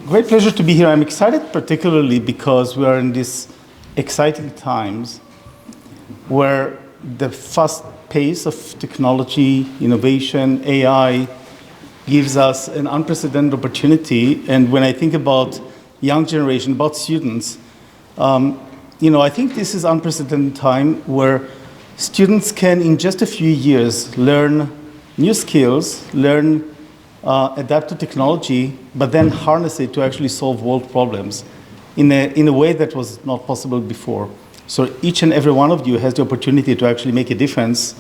Great pleasure to be here. I'm excited particularly because we are in these exciting times where the fast pace of technology, innovation, AI gives us an unprecedented opportunity. And when I think about young generation, about students, I think this is unprecedented time where students can, in just a few years, learn new skills, adapt to technology, but then harness it to actually solve world problems in a way that was not possible before. So each and every one of you has the opportunity to actually make a difference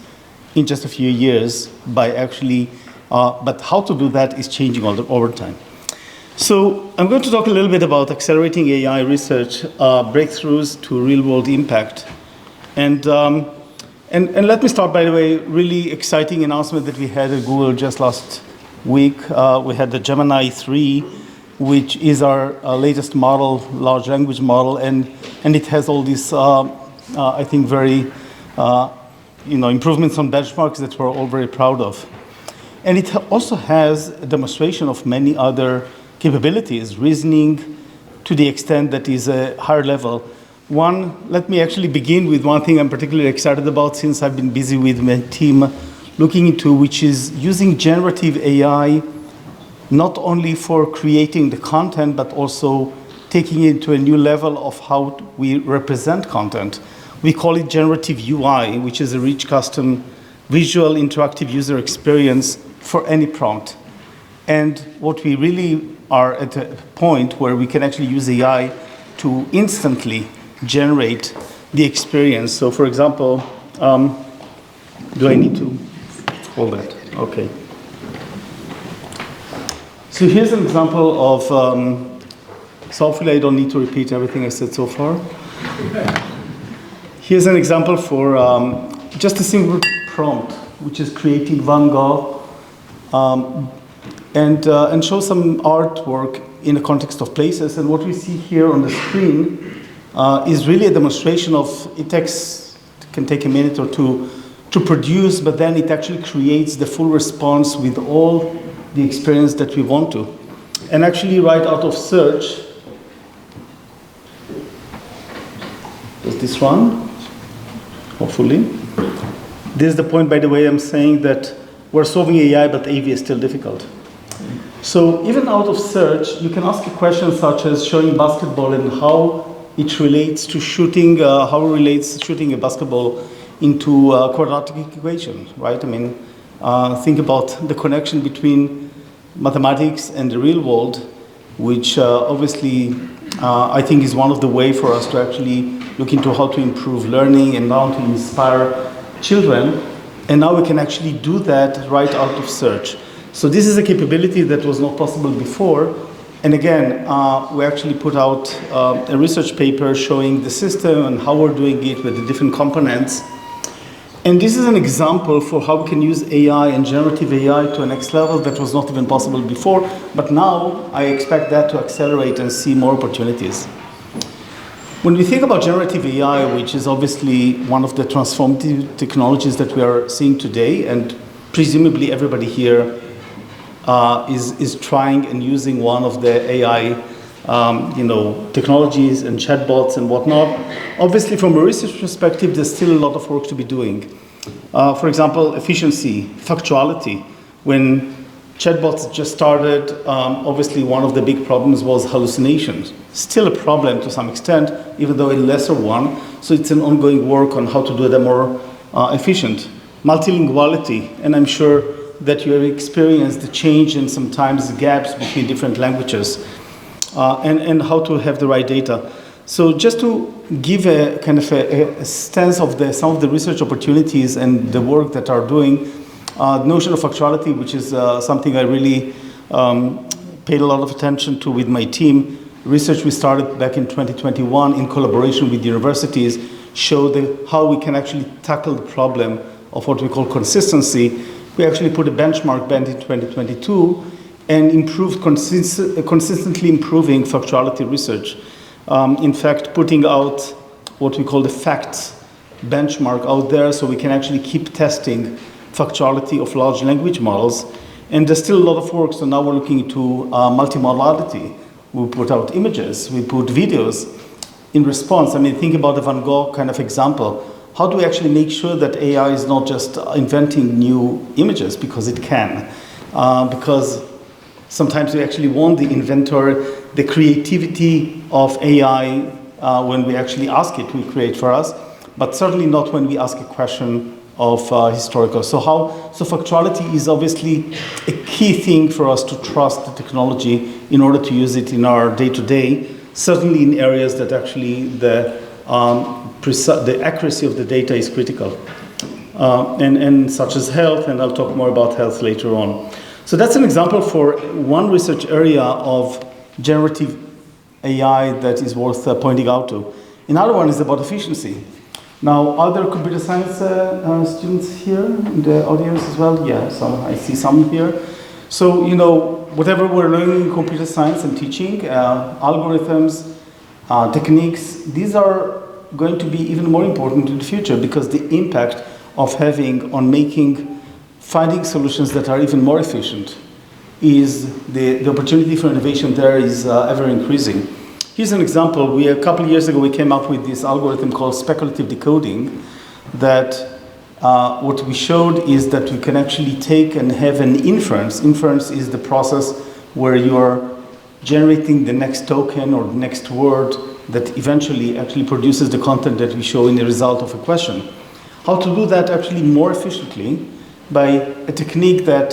in just a few years by actually, but how to do that is changing over time. So I'm going to talk a little bit about accelerating AI research, breakthroughs to real-world impact. And let me start, by the way, really exciting announcement that we had at Google just last week. We had the Gemini 3, which is our latest model, large language model, and it has all these, I think, very, improvements on benchmarks that we're all very proud of. And it also has a demonstration of many other capabilities, reasoning to the extent that is a higher level. Let me actually begin with one thing I'm particularly excited about since I've been busy with my team looking into, which is using generative AI not only for creating the content, but also taking it to a new level of how we represent content. We call it generative UI, which is a rich, custom, visual, interactive user experience for any prompt. And what we really are at a point where we can actually use AI to instantly generate the experience. So for example, do I need to hold that? Okay. So here's an example of, so hopefully I don't need to repeat everything I said so far. Here's an example for just a simple prompt, which is creating Van Gogh, and show some artwork in the context of places. And what we see here on the screen is really a demonstration of, can take a minute or two to produce, but then it actually creates the full response with all the experience that we want to. And actually right out of search, does this run? Hopefully. This is the point, by the way, I'm saying that we're solving AI, but AV is still difficult. So even out of search, you can ask a question such as showing basketball and how it relates to shooting, how it relates shooting a basketball into a quadratic equation, right? I mean, think about the connection between mathematics and the real world, which obviously I think is one of the ways for us to actually look into how to improve learning and how to inspire children. And now we can actually do that right out of search. So this is a capability that was not possible before. And again, we actually put out a research paper showing the system and how we're doing it with the different components. And this is an example for how we can use AI and generative AI to a next level that was not even possible before. But now I expect that to accelerate and see more opportunities. When we think about generative AI, which is obviously one of the transformative technologies that we are seeing today, and presumably everybody here is trying and using one of the AI technologies and chatbots and whatnot. Obviously, from a research perspective, there's still a lot of work to be doing. For example, efficiency, factuality. When chatbots just started, obviously one of the big problems was hallucinations. Still a problem to some extent, even though a lesser one. So it's an ongoing work on how to do them more efficient. Multilinguality, and I'm sure that you have experienced the change and sometimes gaps between different languages. And how to have the right data. So just to give a kind of a sense of some of the research opportunities and the work that are doing, the notion of factuality, which is something I really paid a lot of attention to with my team. Research we started back in 2021 in collaboration with universities showed how we can actually tackle the problem of what we call consistency. We actually put a benchmark band in 2022 and improved consistently improving factuality research. In fact, putting out what we call the facts benchmark out there so we can actually keep testing factuality of large language models. And there's still a lot of work, so now we're looking into multimodality, we put out images, we put videos in response. I mean, think about the Van Gogh kind of example. How do we actually make sure that AI is not just inventing new images, because it can? Because sometimes we actually want the inventor, the creativity of AI when we actually ask it to create for us, but certainly not when we ask a question of historical. So factuality is obviously a key thing for us to trust the technology in order to use it in our day-to-day, certainly in areas that actually the accuracy of the data is critical. And such as health, and I'll talk more about health later on. So that's an example for one research area of generative AI that is worth pointing out to. Another one is about efficiency. Now, are there computer science students here in the audience as well? Yeah, I see some here. So, whatever we're learning in computer science and teaching, algorithms, techniques, these are going to be even more important in the future, because the impact of having on finding solutions that are even more efficient is the opportunity for innovation there is ever increasing. Here's an example. A couple of years ago, we came up with this algorithm called speculative decoding that what we showed is that we can actually take and have an inference. Inference is the process where you're generating the next token or the next word that eventually actually produces the content that we show in the result of a question. How to do that actually more efficiently by a technique that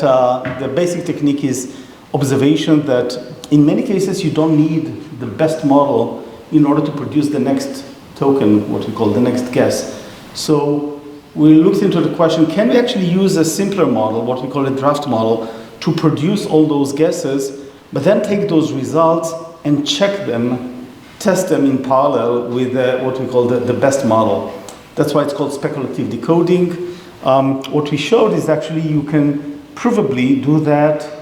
the basic technique is observation, that in many cases you don't need the best model in order to produce the next token, what we call the next guess. So we looked into the question, can we actually use a simpler model, what we call a draft model, to produce all those guesses, but then take those results and check them, test them in parallel with what we call the best model. That's why it's called speculative decoding. What we showed is actually you can provably do that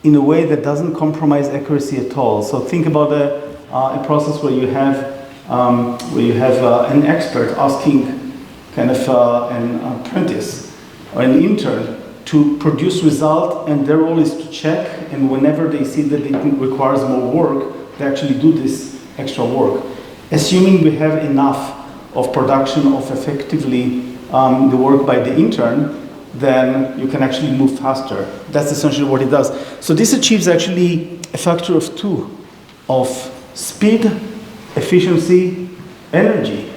in a way that doesn't compromise accuracy at all. So think about a process where you have an expert asking kind of an apprentice or an intern to produce result, and their role is to check, and whenever they see that it requires more work, they actually do this extra work. Assuming we have enough of production of effectively the work by the intern, then you can actually move faster. That's essentially what it does. So this achieves actually a factor of 2 of speed, efficiency, energy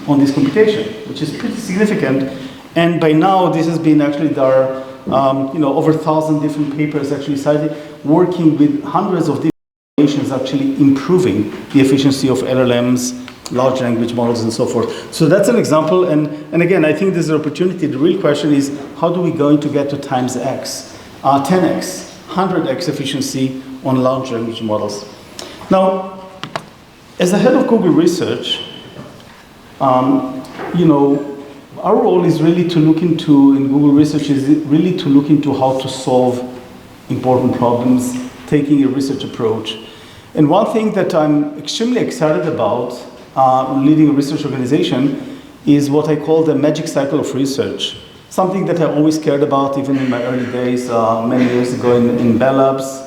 on this computation, which is pretty significant. And by now, this has been actually there are over 1,000 different papers actually cited, working with hundreds of different organizations actually improving the efficiency of LLMs, large language models, and so forth. So that's an example, and again, I think there's an opportunity. The real question is, how do we going to get to times X, 10X, 100X efficiency on large language models? Now, as the head of Google Research, our role is really to look into, in Google Research, is really to look into how to solve important problems, taking a research approach. And one thing that I'm extremely excited about leading a research organization is what I call the magic cycle of research. Something that I always cared about, even in my early days, many years ago in Bell Labs.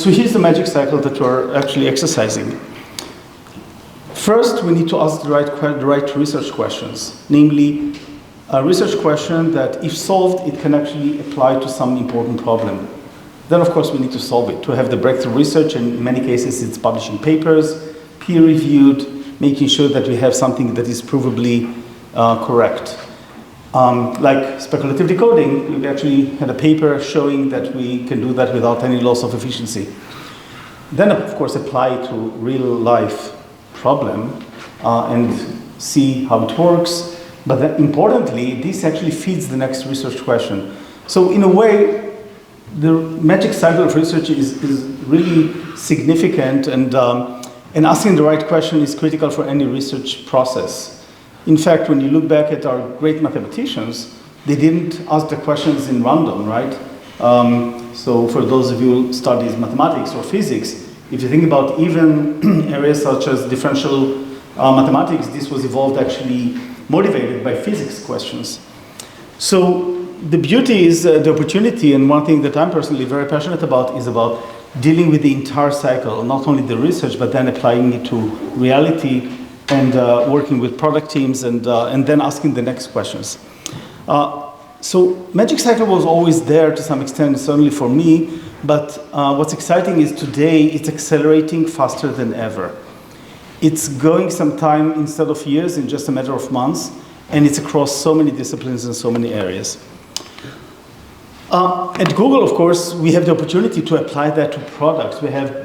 So here's the magic cycle that we're actually exercising. First, we need to ask the right research questions, namely a research question that, if solved, it can actually apply to some important problem. Then, of course, we need to solve it, to have the breakthrough research, and in many cases it's publishing papers, peer-reviewed, making sure that we have something that is provably correct. Like speculative decoding, we actually had a paper showing that we can do that without any loss of efficiency. Then, of course, apply it to real-life problem and see how it works. But then, importantly, this actually feeds the next research question. So in a way, the magic cycle of research is really significant, and asking the right question is critical for any research process. In fact, when you look back at our great mathematicians, they didn't ask the questions in random, right? So for those of you who study mathematics or physics, if you think about even areas such as differential mathematics, this was evolved actually motivated by physics questions. So the beauty is the opportunity, and one thing that I'm personally very passionate about is about dealing with the entire cycle, not only the research, but then applying it to reality and working with product teams and then asking the next questions. So Magic Cycle was always there to some extent, certainly for me, but what's exciting is today it's accelerating faster than ever. It's going some time instead of years in just a matter of months, and it's across so many disciplines and so many areas. At Google, of course, we have the opportunity to apply that to products.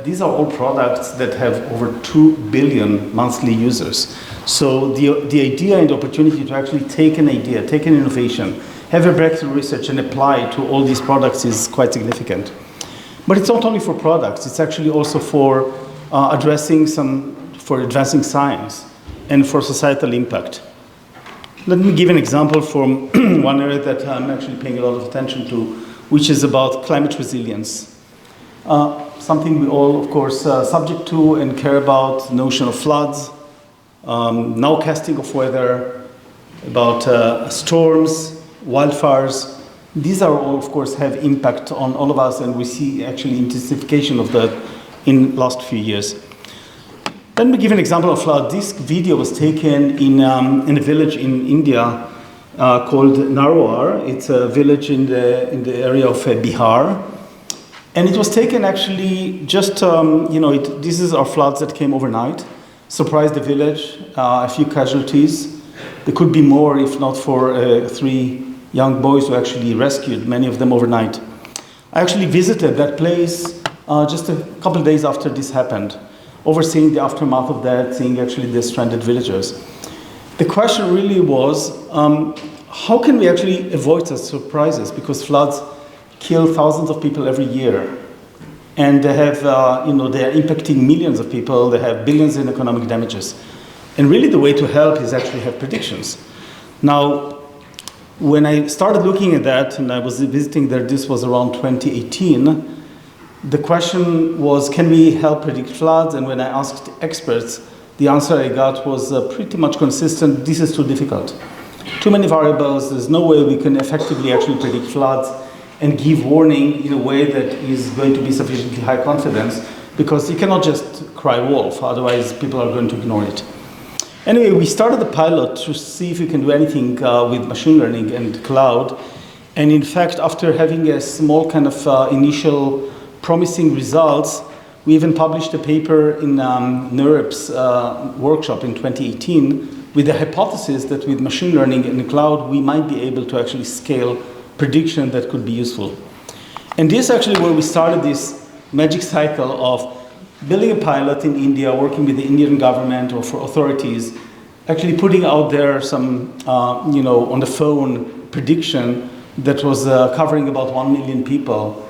These are all products that have over 2 billion monthly users. So the idea and the opportunity to actually take an idea, take an innovation, have a breakthrough research and apply it to all these products is quite significant. But it's not only for products, it's actually also for advancing science and for societal impact. Let me give an example from one area that I'm actually paying a lot of attention to, which is about climate resilience. Something we all, of course, subject to and care about, the notion of floods, nowcasting of weather, about storms, wildfires. These are all, of course, have impact on all of us, and we see actually intensification of that in last few years. Let me give an example of flood. This video was taken in a village in India called Narwar. It's a village in the area of Bihar. And it was taken actually just, this is our floods that came overnight, surprised the village, a few casualties. There could be more if not for 3 young boys who actually rescued, many of them overnight. I actually visited that place just a couple of days after this happened, overseeing the aftermath of that, seeing actually the stranded villagers. The question really was, how can we actually avoid such surprises? Because floods kill thousands of people every year. And they have, they're impacting millions of people, they have billions in economic damages. And really the way to help is actually have predictions. Now, when I started looking at that, and I was visiting there, this was around 2018, the question was, can we help predict floods? And when I asked experts, the answer I got was pretty much consistent. This is too difficult. Too many variables. There's no way we can effectively actually predict floods and give warning in a way that is going to be sufficiently high confidence, because you cannot just cry wolf, otherwise people are going to ignore it. Anyway, we started the pilot to see if we can do anything with machine learning and cloud. And in fact, after having a small kind of initial promising results, we even published a paper in NeurIP's workshop in 2018 with the hypothesis that with machine learning and the cloud, we might be able to actually scale prediction that could be useful. And this is actually where we started this magic cycle of building a pilot in India, working with the Indian government or for authorities, actually putting out there some, on the phone prediction that was covering about 1 million people,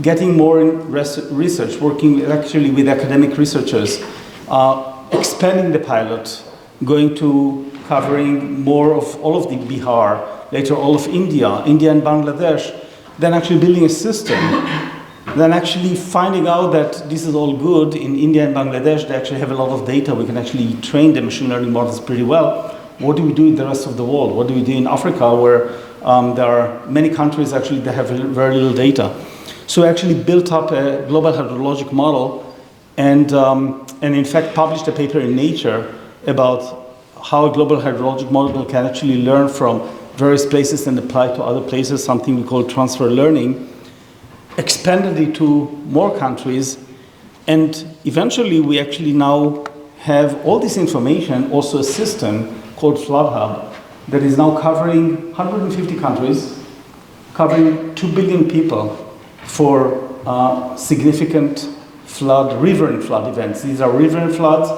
getting more in research, working actually with academic researchers, expanding the pilot, going to covering more of all of the Bihar, later all of India and Bangladesh, then actually building a system, then actually finding out that this is all good in India and Bangladesh. They actually have a lot of data. We can actually train the machine learning models pretty well. What do we do in the rest of the world? What do we do in Africa, where there are many countries actually that have very little data? So we actually built up a global hydrologic model and in fact published a paper in Nature about how a global hydrologic model can actually learn from various places and apply to other places, something we call transfer learning, expanded it to more countries, and eventually we actually now have all this information, also a system called Flood Hub that is now covering 150 countries, covering 2 billion people for significant flood, river and flood events. These are river and floods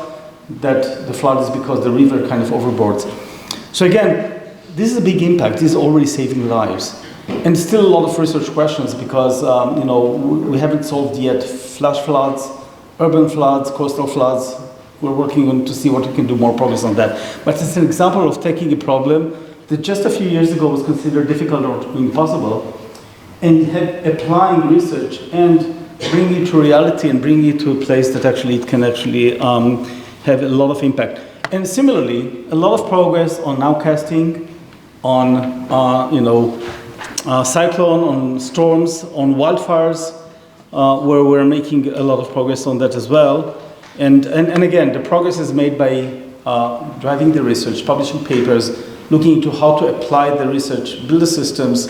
that the flood is because the river kind of overboards. So again, this is a big impact. This is already saving lives. And still a lot of research questions because, we haven't solved yet flash floods, urban floods, coastal floods. We're working on to see what we can do more progress on that. But it's an example of taking a problem that just a few years ago was considered difficult or impossible, and applying research and bringing it to reality and bringing it to a place that actually it can actually have a lot of impact. And similarly, a lot of progress on nowcasting, on cyclone, on storms, on wildfires, where we're making a lot of progress on that as well. And again, the progress is made by driving the research, publishing papers, looking into how to apply the research, build the systems,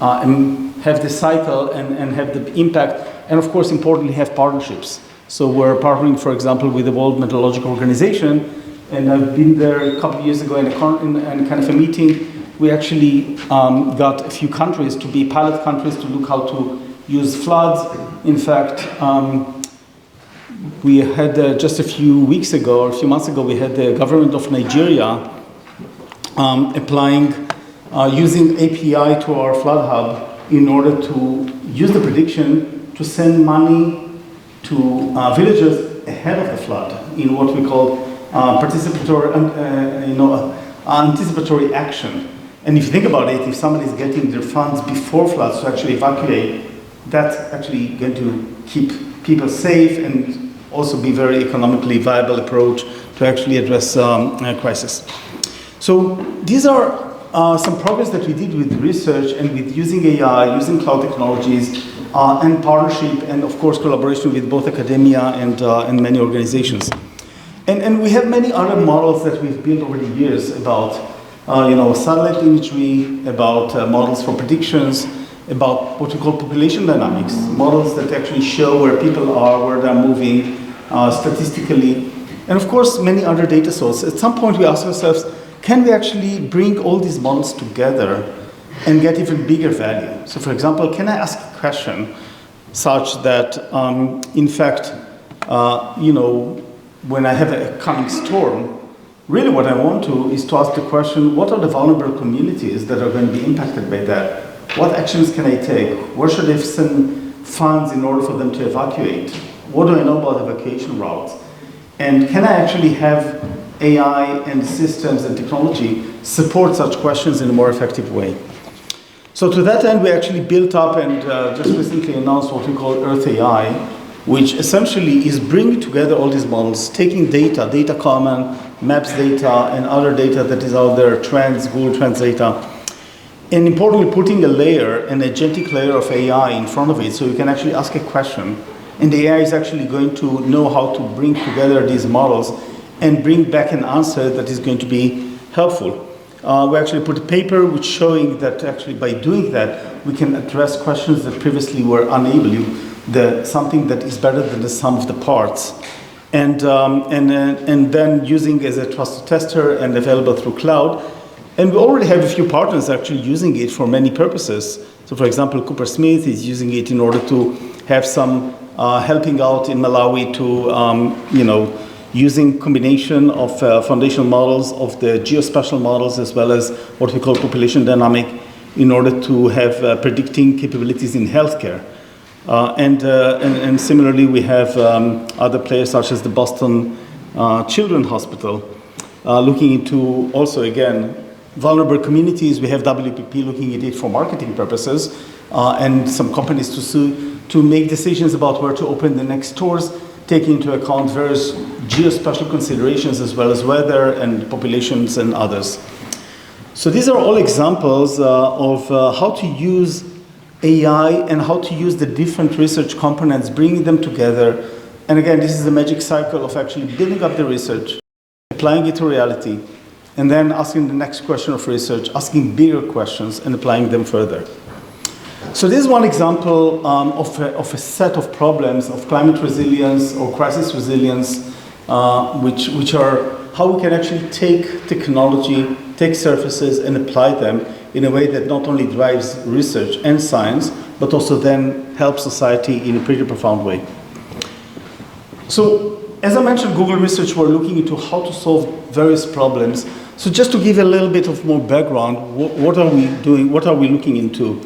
and have the cycle and have the impact, and of course, importantly, have partnerships. So we're partnering, for example, with the World Meteorological Organization, and I've been there a couple of years ago in kind of a meeting. We actually got a few countries to be pilot countries to look how to use floods. In fact, we had just a few weeks ago, or a few months ago, we had the government of Nigeria applying, using API to our flood hub in order to use the prediction to send money to villages ahead of the flood in what we call anticipatory action. And if you think about it, if somebody is getting their funds before floods to actually evacuate, that's actually going to keep people safe and also be very economically viable approach to actually address a crisis. So these are some progress that we did with research and with using AI, using cloud technologies, and partnership, and of course collaboration with both academia and many organizations. And we have many other models that we've built over the years about satellite imagery, about models for predictions, about what we call population dynamics, models that actually show where people are, where they're moving statistically, and of course many other data sources. At some point we ask ourselves, can we actually bring all these models together and get even bigger value? So for example, can I ask a question such that, in fact, when I have a coming storm, really what I want to is to ask the question, what are the vulnerable communities that are going to be impacted by that? What actions can I take? Where should I send funds in order for them to evacuate? What do I know about evacuation routes? And can I actually have AI and systems and technology support such questions in a more effective way? So to that end, we actually built up and just recently announced what we call Earth AI, which essentially is bringing together all these models, taking data common, maps data, and other data that is out there, trends, Google Trends data, and importantly, putting a layer, an agentic layer of AI in front of it, so you can actually ask a question, and the AI is actually going to know how to bring together these models and bring back an answer that is going to be helpful. We actually put a paper which showing that actually by doing that, we can address questions that previously were unable, something that is better than the sum of the parts. And then using as a trusted tester and available through cloud. And we already have a few partners actually using it for many purposes. So for example, Cooper Smith is using it in order to have some helping out in Malawi to, using combination of foundational models of the geospatial models as well as what we call population dynamic in order to have predicting capabilities in healthcare. And similarly, we have other players such as the Boston Children's Hospital looking into also, again, vulnerable communities. We have WPP looking at it for marketing purposes and some companies to make decisions about where to open the next stores, taking into account various geospatial considerations as well as weather and populations and others. So these are all examples of how to use AI and how to use the different research components, bringing them together. And again, this is the magic cycle of actually building up the research, applying it to reality, and then asking the next question of research, asking bigger questions and applying them further. So this is one example of a set of problems of climate resilience or crisis resilience, which are how we can actually take technology, take surfaces and apply them in a way that not only drives research and science, but also then helps society in a pretty profound way. So, as I mentioned, Google Research, we're looking into how to solve various problems. So just to give a little bit of more background, what are we doing, what are we looking into?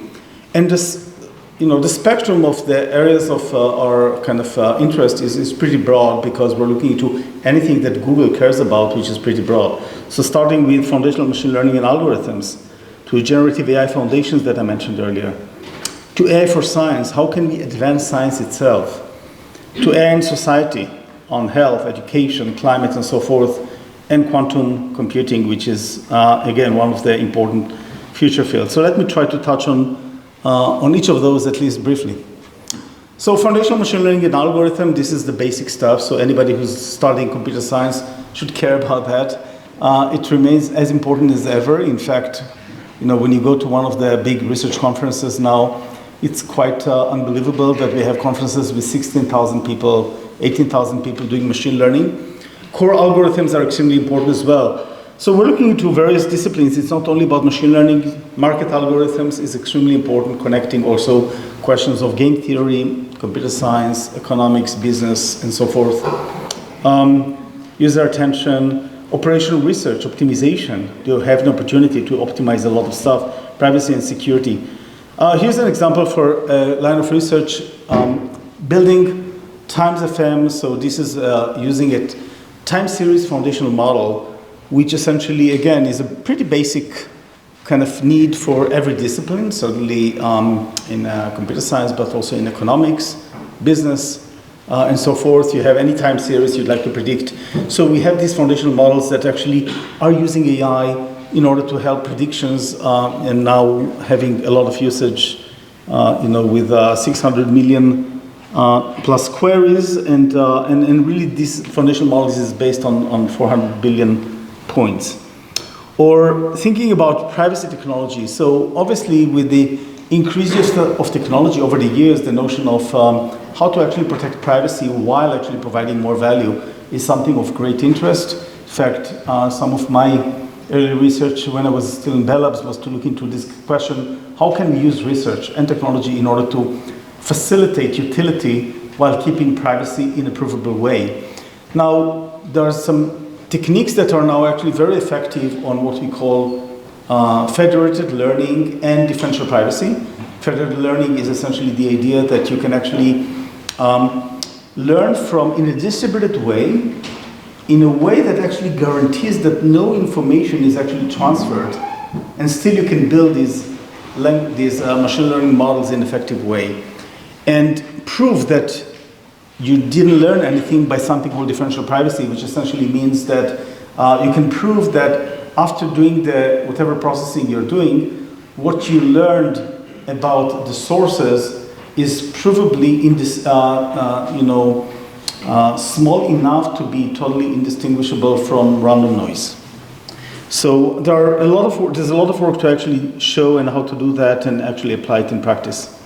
And this, the spectrum of the areas of our kind of interest is pretty broad because we're looking into anything that Google cares about, which is pretty broad. So starting with foundational machine learning and algorithms, to generative AI foundations that I mentioned earlier, to AI for science, how can we advance science itself, to AI in society, on health, education, climate, and so forth, and quantum computing, which is, again, one of the important future fields. So let me try to touch on each of those at least briefly. So foundational machine learning and algorithm, this is the basic stuff. So anybody who's studying computer science should care about that. It remains as important as ever. In fact, when you go to one of the big research conferences now, it's quite unbelievable that we have conferences with 16,000 people, 18,000 people doing machine learning. Core algorithms are extremely important as well. So we're looking into various disciplines. It's not only about machine learning. Market algorithms is extremely important, connecting also questions of game theory, computer science, economics, business, and so forth. User attention, operational research, optimization. You have an opportunity to optimize a lot of stuff, privacy and security. Here's an example for a line of research, building times FM. So this is using a time series foundational model, which essentially, again, is a pretty basic kind of need for every discipline, certainly in computer science, but also in economics, business, and so forth. You have any time series you'd like to predict. So we have these foundational models that actually are using AI in order to help predictions, and now having a lot of usage, with 600 million plus queries, and really this foundational models is based on 400 billion points. Or thinking about privacy technology. So obviously with the increase of technology over the years, the notion of how to actually protect privacy while actually providing more value is something of great interest. In fact, some of my early research when I was still in Bell Labs was to look into this question: how can we use research and technology in order to facilitate utility while keeping privacy in a provable way? Now, there are some techniques that are now actually very effective on what we call federated learning and differential privacy. Federated learning is essentially the idea that you can actually learn from in a distributed way, in a way that actually guarantees that no information is actually transferred, and still you can build these machine learning models in an effective way, and prove that you didn't learn anything by something called differential privacy, which essentially means that you can prove that after doing whatever processing you're doing, what you learned about the sources is provably small enough to be totally indistinguishable from random noise. So there's a lot of work to actually show and how to do that and actually apply it in practice.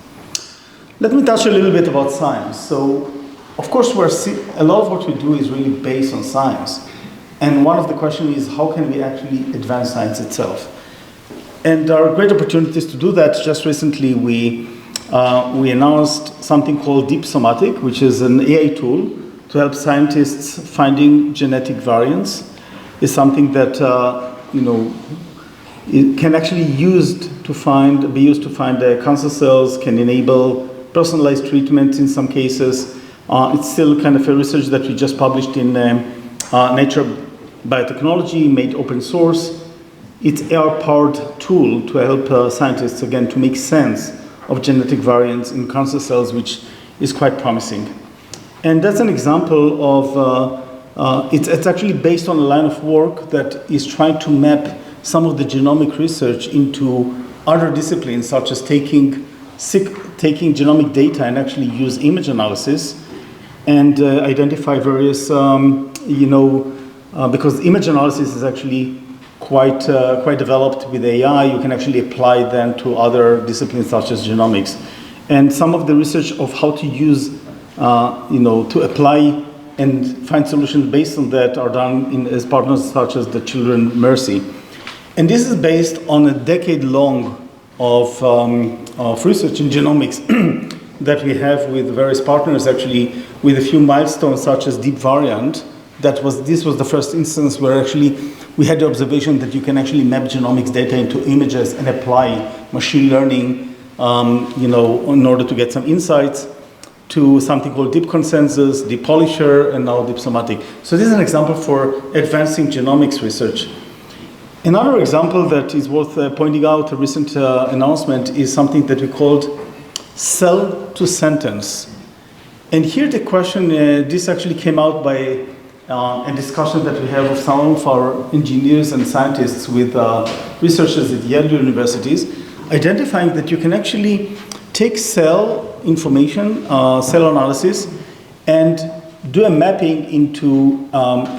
Let me touch a little bit about science. So, of course, a lot of what we do is really based on science. And one of the questions is, how can we actually advance science itself? And there are great opportunities to do that. Just recently, we announced something called Deep Somatic, which is an AI tool to help scientists finding genetic variants. It's something that it can actually be used to find cancer cells, can enable personalized treatment in some cases. It's still kind of a research that we just published in Nature Biotechnology, made open source. It's AI-powered tool to help scientists, again, to make sense of genetic variants in cancer cells, which is quite promising. And that's an example of, it's actually based on a line of work that is trying to map some of the genomic research into other disciplines, such as taking genomic data and actually use image analysis and identify various, because image analysis is actually quite developed with AI, you can actually apply them to other disciplines such as genomics. And some of the research of how to use, to apply and find solutions based on that are done as partners such as the Children Mercy. And this is based on a decade-long of research in genomics that we have with various partners, actually, with a few milestones such as deep variant. This was the first instance where actually we had the observation that you can actually map genomics data into images and apply machine learning, in order to get some insights, to something called deep consensus, deep polisher, and now deep somatic. So this is an example for advancing genomics research. Another example that is worth pointing out, a recent announcement, is something that we called cell-to-sentence. And here the question, this actually came out by a discussion that we have of some of our engineers and scientists with researchers at Yale universities, identifying that you can actually take cell information, cell analysis, and do a mapping into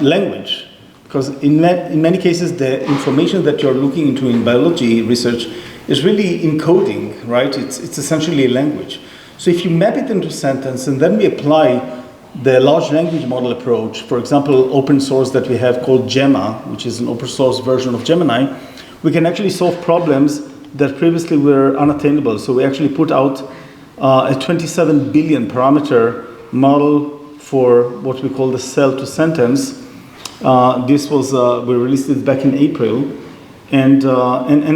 language. Because in many cases, the information that you're looking into in biology research is really encoding, right? It's essentially a language. So if you map it into a sentence and then we apply the large language model approach, for example, open source that we have called Gemma, which is an open source version of Gemini, we can actually solve problems that previously were unattainable. So we actually put out a 27 billion parameter model for what we call the cell to sentence. This was, we released it back in April. And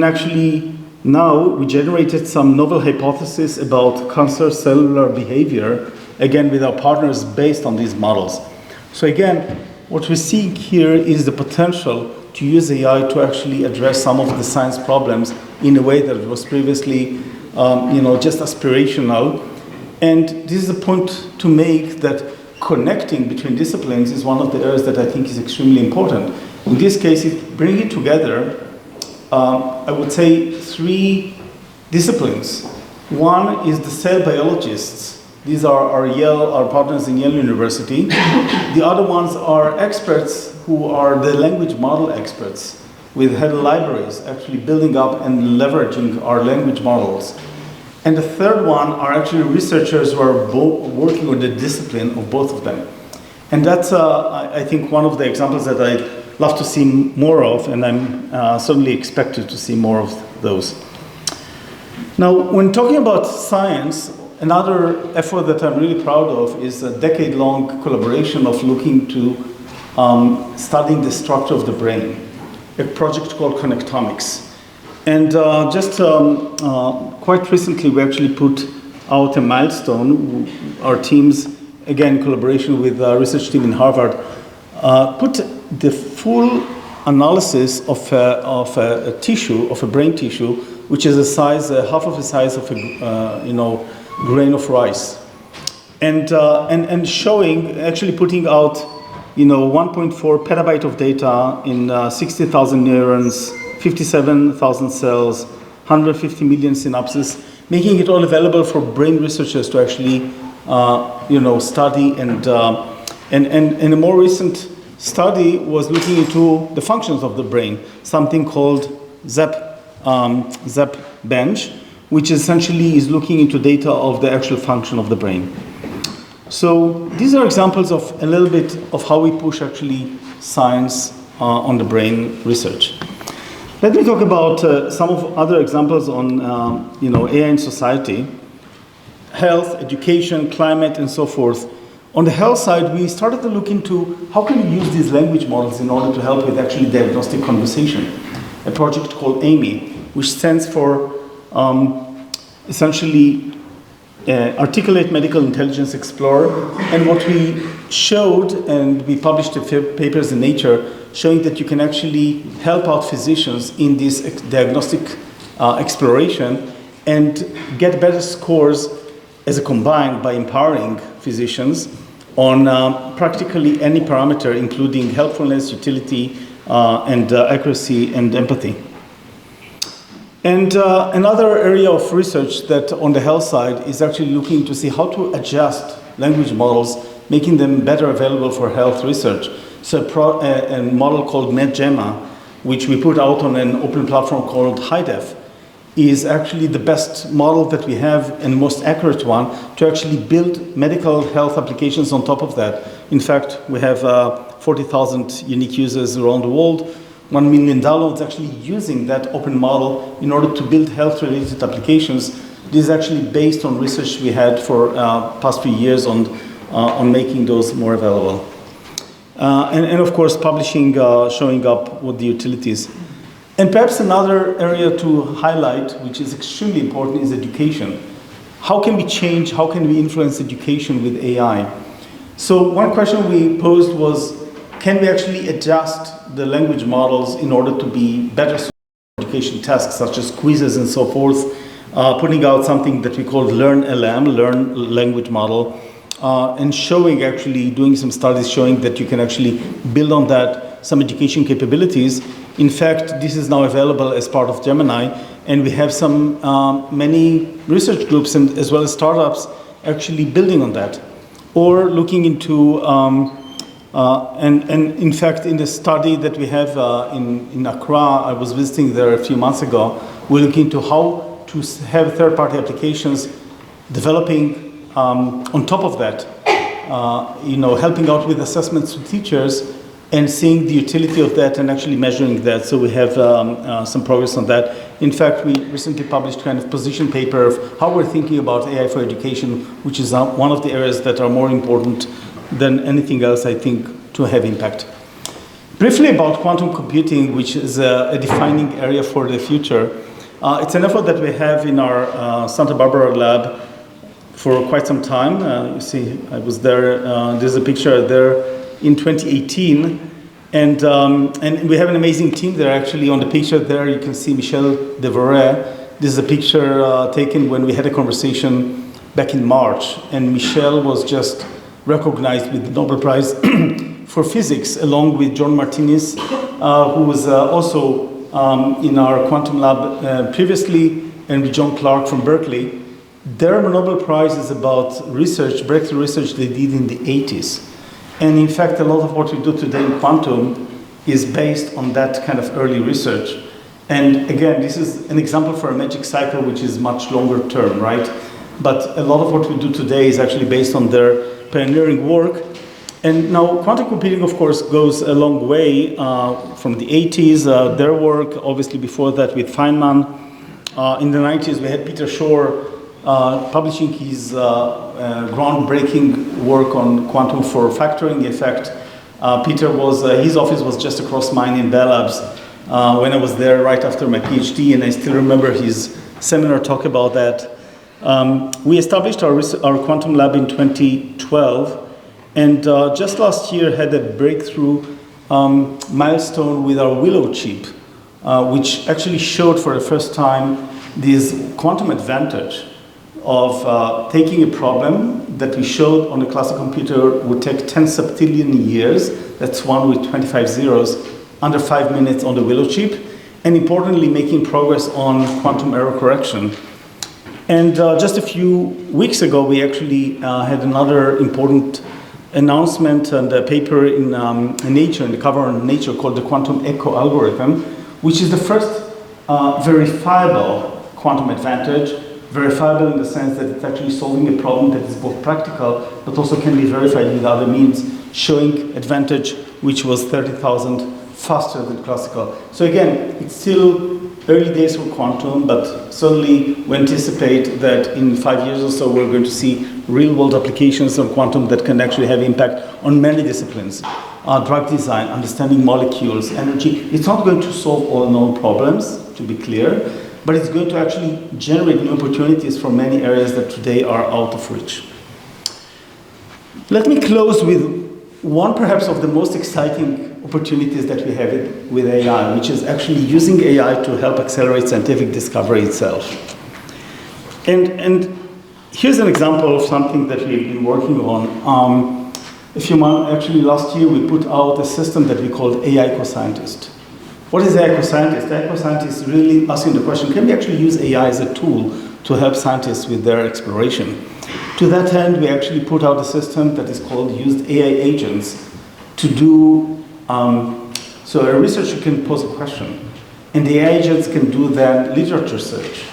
actually now we generated some novel hypotheses about cancer cellular behavior, again with our partners based on these models. So again, what we're seeing here is the potential to use AI to actually address some of the science problems in a way that was previously just aspirational. And this is a point to make that connecting between disciplines is one of the areas that I think is extremely important. In this case, bringing together, I would say, three disciplines. One is the cell biologists. These are our partners in Yale University. The other ones are experts who are the language model experts with head libraries, actually building up and leveraging our language models. And the third one are actually researchers who are working on the discipline of both of them. And that's, I think, one of the examples that I'd love to see more of, and I'm certainly expected to see more of those. Now, when talking about science, another effort that I'm really proud of is a decade-long collaboration of looking to studying the structure of the brain, a project called Connectomics. And quite recently, we actually put out a milestone. Our teams, again, in collaboration with a research team in Harvard, put the full analysis of a tissue, of a brain tissue, which is a size, half of the size of a grain of rice, and showing, actually putting out 1.4 petabyte of data in 60,000 neurons, 57,000 cells, 150 million synapses, making it all available for brain researchers to actually study. And a more recent study was looking into the functions of the brain, something called ZAP Bench, which essentially is looking into data of the actual function of the brain. So these are examples of a little bit of how we push actually science on the brain research. Let me talk about some of other examples on AI in society, health, education, climate, and so forth. On the health side, we started to look into how can we use these language models in order to help with actually diagnostic conversation. A project called AMI, which stands for essentially Articulate Medical Intelligence Explorer. And what we showed, and we published papers in Nature, showing that you can actually help out physicians in this diagnostic exploration and get better scores as a combined by empowering physicians on practically any parameter, including helpfulness, utility, and accuracy and empathy. And another area of research that on the health side is actually looking to see how to adjust language models, making them better available for health research. So a model called MedGemma, which we put out on an open platform called HiDef, is actually the best model that we have and most accurate one to actually build medical health applications on top of that. In fact, we have 40,000 unique users around the world, 1 million downloads actually using that open model in order to build health-related applications. This is actually based on research we had for past few years on making those more available. And of course, publishing, showing up with the utilities. And perhaps another area to highlight, which is extremely important, is education. How can we change, how can we influence education with AI? So one question we posed was, can we actually adjust the language models in order to be better suited for education tasks, such as quizzes and so forth, putting out something that we called LearnLM, Learn Language Model, and showing, actually doing some studies showing that you can actually build on that some education capabilities. In fact, this is now available as part of Gemini, And we have some many research groups and as well as startups actually building on that, or looking into and in fact in the study that we have in Accra, I was visiting there a few months ago. We're looking into how to have third-party applications developing on top of that, helping out with assessments to teachers and seeing the utility of that and actually measuring that. So we have some progress on that. In fact, we recently published kind of position paper of how we're thinking about AI for education, which is one of the areas that are more important than anything else, I think, to have impact. Briefly about quantum computing, which is a defining area for the future. It's an effort that we have in our Santa Barbara lab for quite some time. You see, I was there, there's a picture there in 2018, and we have an amazing team there. Actually, on the picture there, you can see Michel Devoret. This is a picture taken when we had a conversation back in March, and Michel was just recognized with the Nobel Prize for Physics, along with John Martinez, who was also in our quantum lab previously, and with John Clark from Berkeley. Their Nobel Prize is about research, breakthrough research they did in the 80s. And in fact, a lot of what we do today in quantum is based on that kind of early research. And again, this is an example for a magic cycle, which is much longer term, right? But a lot of what we do today is actually based on their pioneering work. And now quantum computing, of course, goes a long way from the 80s, their work, obviously before that with Feynman. In the 90s, we had Peter Shor publishing his groundbreaking work on quantum for factoring. In fact, Peter was, his office was just across mine in Bell Labs when I was there right after my PhD, and I still remember his seminar talk about that. We established our quantum lab in 2012, and just last year had a breakthrough milestone with our Willow chip, which actually showed for the first time this quantum advantage of taking a problem that we showed on a classic computer would take 10 septillion years, that's one with 25 zeros, under 5 minutes on the Willow chip, and importantly making progress on quantum error correction. And just a few weeks ago, we actually had another important announcement and a paper in Nature, in the cover on Nature, called the quantum echo algorithm, which is the first verifiable quantum advantage. Verifiable in the sense that it's actually solving a problem that is both practical, but also can be verified with other means, showing advantage which was 30,000 faster than classical. So again, it's still early days for quantum, but certainly we anticipate that in 5 years or so we're going to see real-world applications of quantum that can actually have impact on many disciplines. Drug design, understanding molecules, energy. It's not going to solve all known problems, to be clear, but it's going to actually generate new opportunities for many areas that today are out of reach. Let me close with one perhaps of the most exciting opportunities that we have with AI, which is actually using AI to help accelerate scientific discovery itself. And here's an example of something that we've been working on. A few months, actually last year, we put out a system that we called AI Co-Scientist. What is AI Co-Scientist? AI Co-Scientist is really asking the question, can we actually use AI as a tool to help scientists with their exploration? To that end, we actually put out a system that is called Used AI Agents to do, so a researcher can pose a question, and the AI agents can do then literature search,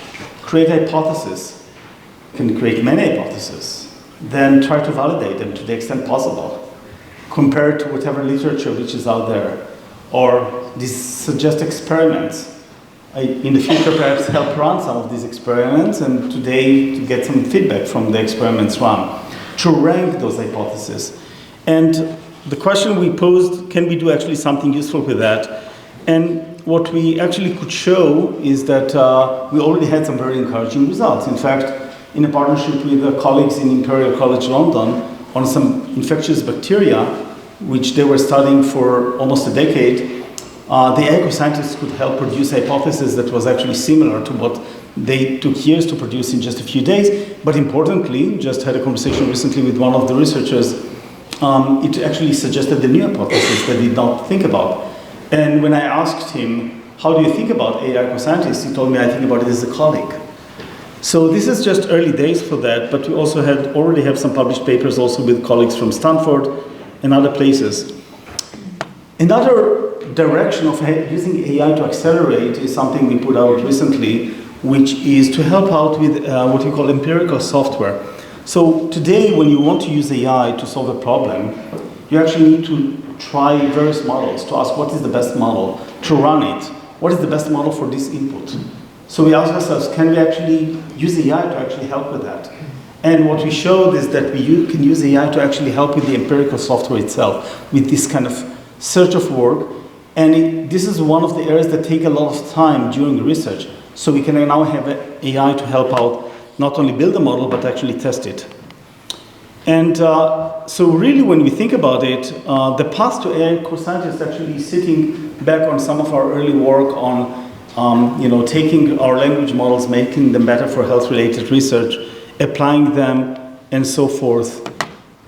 create a hypothesis, can create many hypotheses, then try to validate them to the extent possible, compare to whatever literature which is out there, or suggest experiments. In the future, perhaps help run some of these experiments, and today to get some feedback from the experiments run, to rank those hypotheses. And the question we posed, can we do actually something useful with that? And what we actually could show is that we already had some very encouraging results. In fact, in a partnership with colleagues in Imperial College London on some infectious bacteria, which they were studying for almost a decade, the AI scientists could help produce a hypothesis that was actually similar to what they took years to produce in just a few days. But importantly, just had a conversation recently with one of the researchers, it actually suggested a new hypothesis that he did not think about. And when I asked him, how do you think about AI co-scientists? He told me, I think about it as a colleague. So this is just early days for that, but we also already have some published papers also with colleagues from Stanford and other places. Another direction of using AI to accelerate is something we put out recently, which is to help out with what we call empirical software. So today, when you want to use AI to solve a problem, you actually need to try various models to ask what is the best model, to run it, what is the best model for this input. So we ask ourselves, can we actually use AI to actually help with that? And what we showed is that we can use AI to actually help with the empirical software itself, with this kind of search of work. And this is one of the areas that take a lot of time during research. So we can now have AI to help out, not only build a model, but actually test it. And so really when we think about it, the path to AI co-scientists actually sitting back on some of our early work on taking our language models, making them better for health-related research, applying them, and so forth.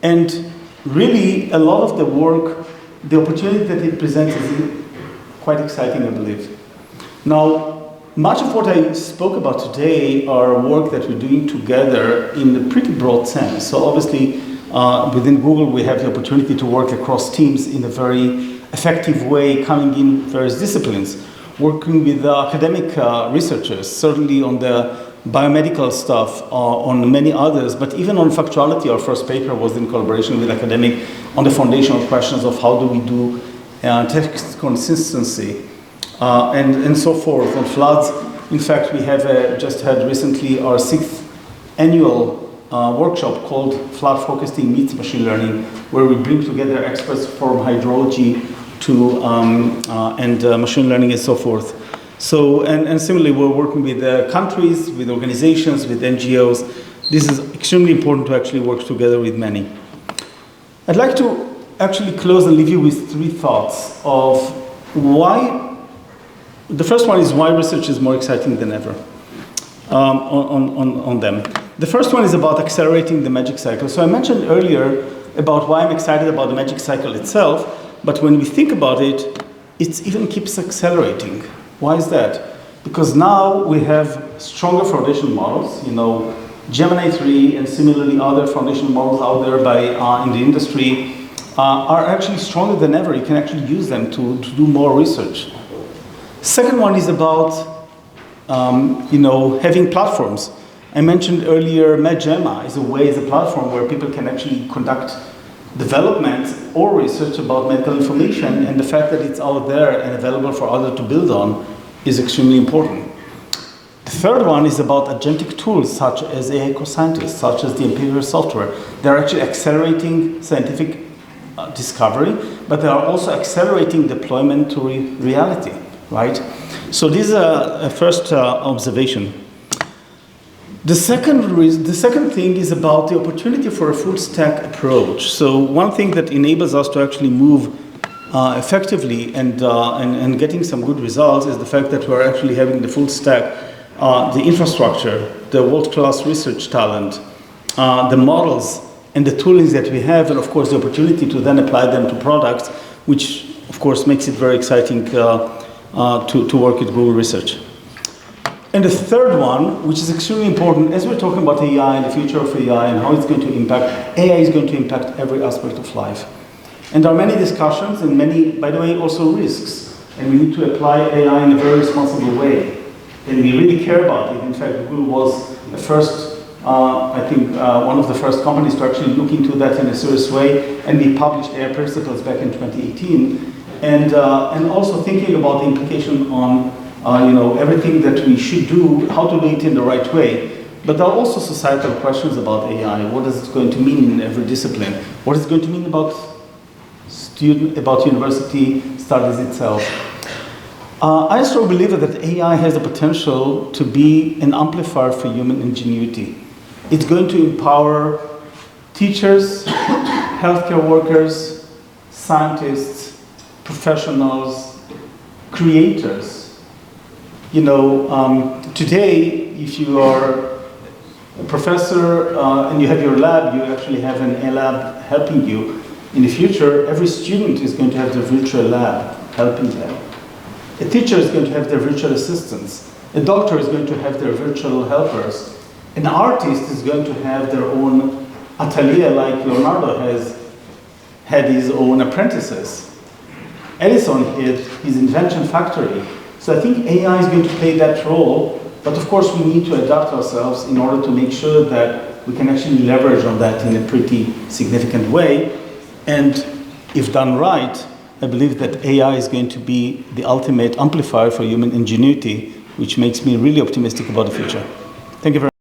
And really, a lot of the work, the opportunity that it presents is quite exciting, I believe. Now, much of what I spoke about today are work that we're doing together in a pretty broad sense. So obviously, within Google, we have the opportunity to work across teams in a very effective way, coming in various disciplines, working with academic researchers, certainly on the biomedical stuff, on many others, but even on factuality, our first paper was in collaboration with academic on the foundational questions of how do we do text consistency and so forth. On floods, in fact, we have just had recently our 6th annual workshop called Flood Forecasting Meets Machine Learning, where we bring together experts from hydrology to and machine learning and so forth. So, and similarly, we're working with countries, with organizations, with NGOs. This is extremely important to actually work together with many. I'd like to actually close and leave you with 3 thoughts of why. The first one is why research is more exciting than ever on them. The first one is about accelerating the magic cycle. So I mentioned earlier about why I'm excited about the magic cycle itself, but when we think about it, it even keeps accelerating. Why is that? Because now we have stronger foundation models, Gemini 3 and similarly other foundation models out there in the industry are actually stronger than ever. You can actually use them to do more research. Second one is about having platforms. I mentioned earlier MedGemma is a platform where people can actually conduct development or research about medical information, and the fact that it's out there and available for others to build on is extremely important. The third one is about agentic tools such as AI co-scientists, such as the empirical software. They're actually accelerating scientific discovery, but they are also accelerating deployment to reality, right? So this is a first observation. The second thing is about the opportunity for a full stack approach. So one thing that enables us to actually move effectively and getting some good results is the fact that we're actually having the full stack, the infrastructure, the world-class research talent, the models, and the toolings that we have, and of course the opportunity to then apply them to products, which of course makes it very exciting to work with Google Research. And the third one, which is extremely important, as we're talking about AI and the future of AI and how it's going to impact, AI is going to impact every aspect of life. And there are many discussions and many, by the way, also risks. And we need to apply AI in a very responsible way. And we really care about it. In fact, Google was the first, one of the first companies to actually look into that in a serious way. And we published AI principles back in 2018. And also thinking about the implication on everything that we should do, how to do it in the right way. But there are also societal questions about AI. What is it going to mean in every discipline? What is it going to mean about university studies itself? I strongly believe that AI has the potential to be an amplifier for human ingenuity. It's going to empower teachers, healthcare workers, scientists, professionals, creators. Today, if you are a professor and you have your lab, you actually have an A lab helping you. In the future, every student is going to have their virtual lab helping them. A teacher is going to have their virtual assistants. A doctor is going to have their virtual helpers. An artist is going to have their own atelier, like Leonardo has had his own apprentices. Edison had his invention factory. So I think AI is going to play that role, but of course we need to adapt ourselves in order to make sure that we can actually leverage on that in a pretty significant way. And if done right, I believe that AI is going to be the ultimate amplifier for human ingenuity, which makes me really optimistic about the future. Thank you very much.